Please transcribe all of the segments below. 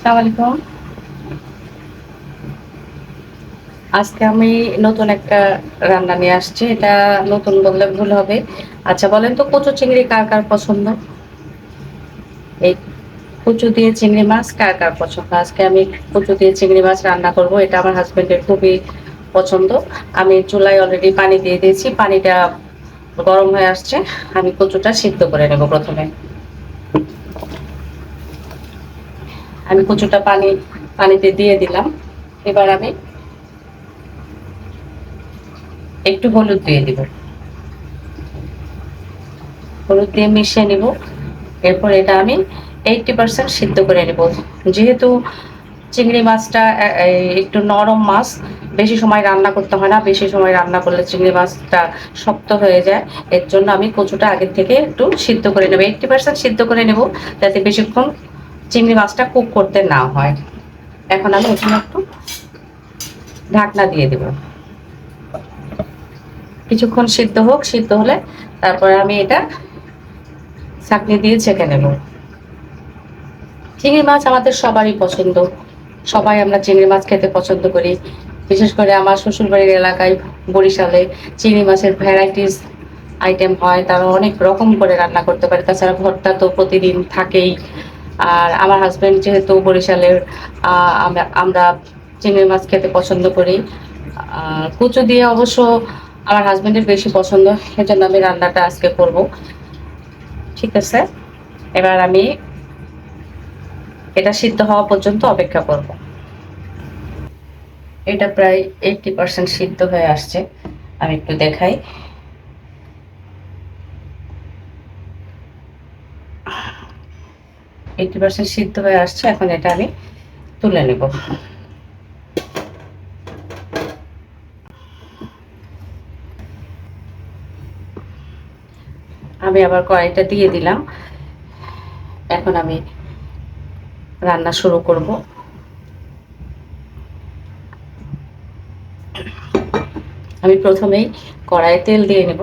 আসসালামু আলাইকুম। আজকে আমি নতুন একটা রান্না নিয়ে আসছি। এটা নতুন বললে ভুল হবে। আচ্ছা বলেন তো কচু চিংড়ি কার পছন্দ? এই কচু দিয়ে চিংড়ি মাছ কার পছন্দ? আজকে আমি কচু দিয়ে চিংড়ি মাছ রান্না করব। এটা আমার হাসব্যান্ডের খুবই পছন্দ। আমি চুলায় অলরেডি পানি দিয়ে দিয়েছি। পানিটা গরম হয়ে আসছে। আমি কচুটা সিদ্ধ করে নেব প্রথমে। আমি কচুটা পানিতে দিয়ে দিলাম। এবার আমি একটু হলুদ দিয়ে দিব। হলুদ দিয়ে মিশিয়ে নিব। এরপর এটা আমি 80% সিদ্ধ করে নেব। যেহেতু চিংড়ি মাছটা একটু নরম মাছ, বেশি সময় রান্না করতে হয় না। বেশি সময় রান্না করলে চিংড়ি মাছটা শক্ত হয়ে যায়। এর জন্য আমি কচুটা আগের থেকে একটু সিদ্ধ করে নেব। 80% সিদ্ধ করে নেব, যাতে বেশিক্ষণ চিংড়ি মাছটা কুক করতে না হয়। এখন আমি এখানে একটু ঢাকনা দিয়ে দেব। কিছুক্ষণ সিদ্ধ হোক, সিদ্ধ হলে তারপরে আমি এটা ছাঁকনি দিয়ে ছেঁকে নেব। চিংড়ি মাছ আমাদের সবারই পছন্দ। সবাই আমরা চিংড়ি মাছ খেতে পছন্দ করি। বিশেষ করে আমার শ্বশুরবাড়ির এলাকায় বরিশালে চিংড়ি মাছের ভ্যারাইটিস আইটেম হয়। তারা অনেক রকম করে রান্না করতে পারে। তাছাড়া ভর্তা তো প্রতিদিন থাকেই। আর আমার হাজব্যান্ড যেহেতু বরিশালের, আমরা চিংড়ি মাছ খেতে পছন্দ করি। কচু দিয়ে অবশ্য আমার হাজব্যান্ডের বেশি পছন্দ। সেজন্য আমি রান্নাটা আজকে করব। ঠিক আছে, এবার আমি এটা সিদ্ধ হওয়া পর্যন্ত অপেক্ষা করব। এটা প্রায় 80% সিদ্ধ হয়ে আসছে। আমি একটু দেখাই। 80% সিদ্ধ হয়ে আসছে। এখন এটা আমি তুলে নেব। আমি আবার কড়াইটা দিয়ে দিলাম। এখন আমি রান্না শুরু করব। আমি প্রথমেই কড়াইয়ে তেল দিয়ে নেব।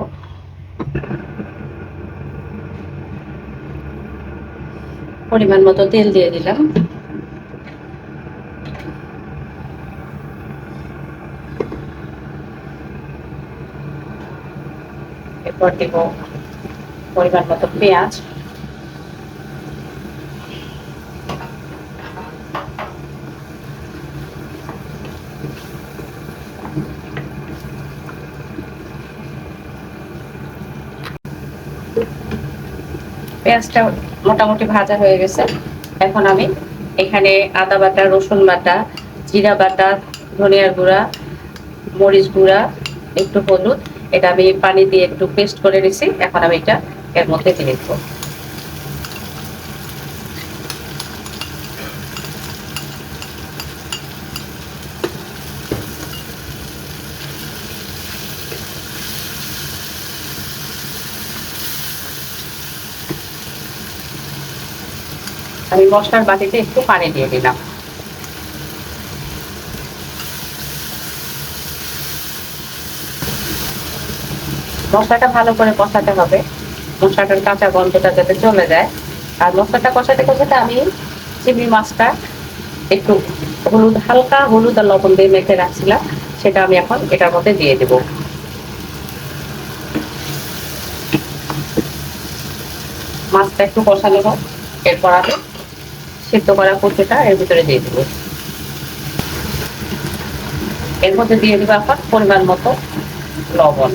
পরিমাণ মতো তেল দিয়ে দিলাম। এরপর দেব পরিমাণ মতো পেঁয়াজ। পেঁয়াজটা মোটামুটি ভাজা হয়ে গেছে। এখন আমি এখানে আদা বাটা, রসুন বাটা, জিরা বাটা, ধনিয়ার গুঁড়া, মরিচ গুঁড়া, একটু হলুদ, এটা আমি পানি দিয়ে একটু পেস্ট করে নিছি। এখন আমি এটা এর মধ্যে দিয়ে দেবো। আমি মশলার বাটিতে একটু পানি দিয়ে দিলাম। মশলাটা ভালো করে কষাতে হবে। মশলাটার কাঁচা গন্ধটা যাতে চলে যায়। আর মশলাটা কষাতে কষাতে আমি চিংড়ি মাছটা একটু হালকা হলুদ আর লবণ দিয়ে মেখে রাখছিলাম, সেটা আমি এখন এটার মধ্যে দিয়ে দেব। মাছটা একটু কষানো হোক, এরপর আমি সিদ্ধ করা কচুটা এর ভিতরে দিয়ে দেবো। এর মধ্যে দিয়ে দেবো এখন পরিমাণ মতো লবণ।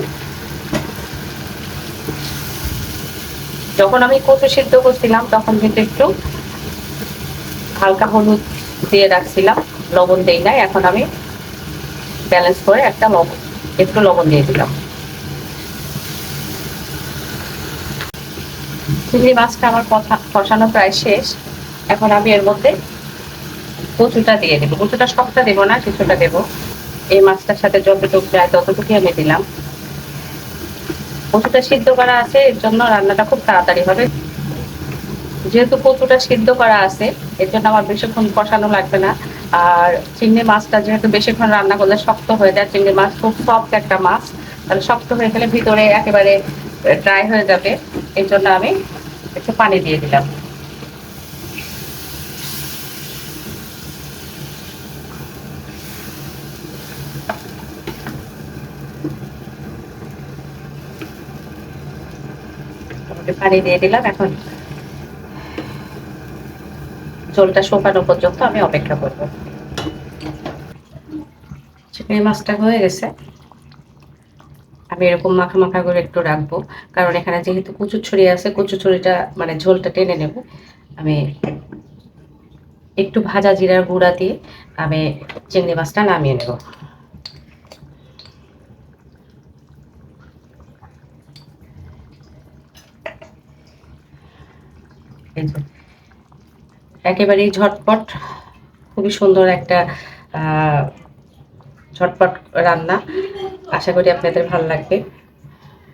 যখন আমি কচু সিদ্ধ করছিলাম তখন কিন্তু একটু হালকা হলুদ দিয়ে রাখছিলাম, লবণ দেই নাই। এখন আমি ব্যালেন্স করে একটু লবণ দিয়ে দিলাম। চিংড়ি মাছটা আমার কষানো প্রায় শেষ। এখন আমি এর মধ্যে কচুটা দিয়ে দেবো। কচুটা সবটা দেবো না, কিছুটা দেবো। এই মাছটার সাথে যতটুকু যায় ততটুকুই আমি দিলাম। কচুটা সিদ্ধ করা আছে, এর জন্য রান্নাটা খুব তাড়াতাড়ি হবে। যেহেতু কচুটা সিদ্ধ করা আছে, এর জন্য আমার বেশিক্ষণ কষানো লাগবে না। আর চিংড়ি মাছটা যেহেতু বেশিক্ষণ রান্না করলে শক্ত হয়ে যায়, চিংড়ি মাছ খুব সফট একটা মাছ, তাহলে শক্ত হয়ে গেলে ভিতরে একেবারে ড্রাই হয়ে যাবে। এই জন্য আমি একটু পানি দিয়ে দিলাম। পানি দিয়ে দিলাম। এখন ঝোলটা শুকানো পর্যন্ত আমি অপেক্ষা করব। চিংড়ি মাছটা হয়ে গেছে। আমি এরকম মাখা মাখা করে একটু রাখবো, কারণ এখানে যেহেতু কচুরছড়ি আছে, কচুরছড়িটা মানে ঝোলটা টেনে নেব। আমি একটু ভাজা জিরার গুঁড়া দিয়ে আমি চিংড়ি মাছটা নামিয়ে নেব। এই যে একেবারেই ঝটপট, খুবই সুন্দর একটা ঝটপট রান্না। আশা করি আপনাদের ভালো লাগবে।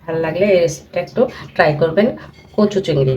ভালো লাগলে এই রেসিপিটা একটু ট্রাই করবেন। কচু চিংড়ি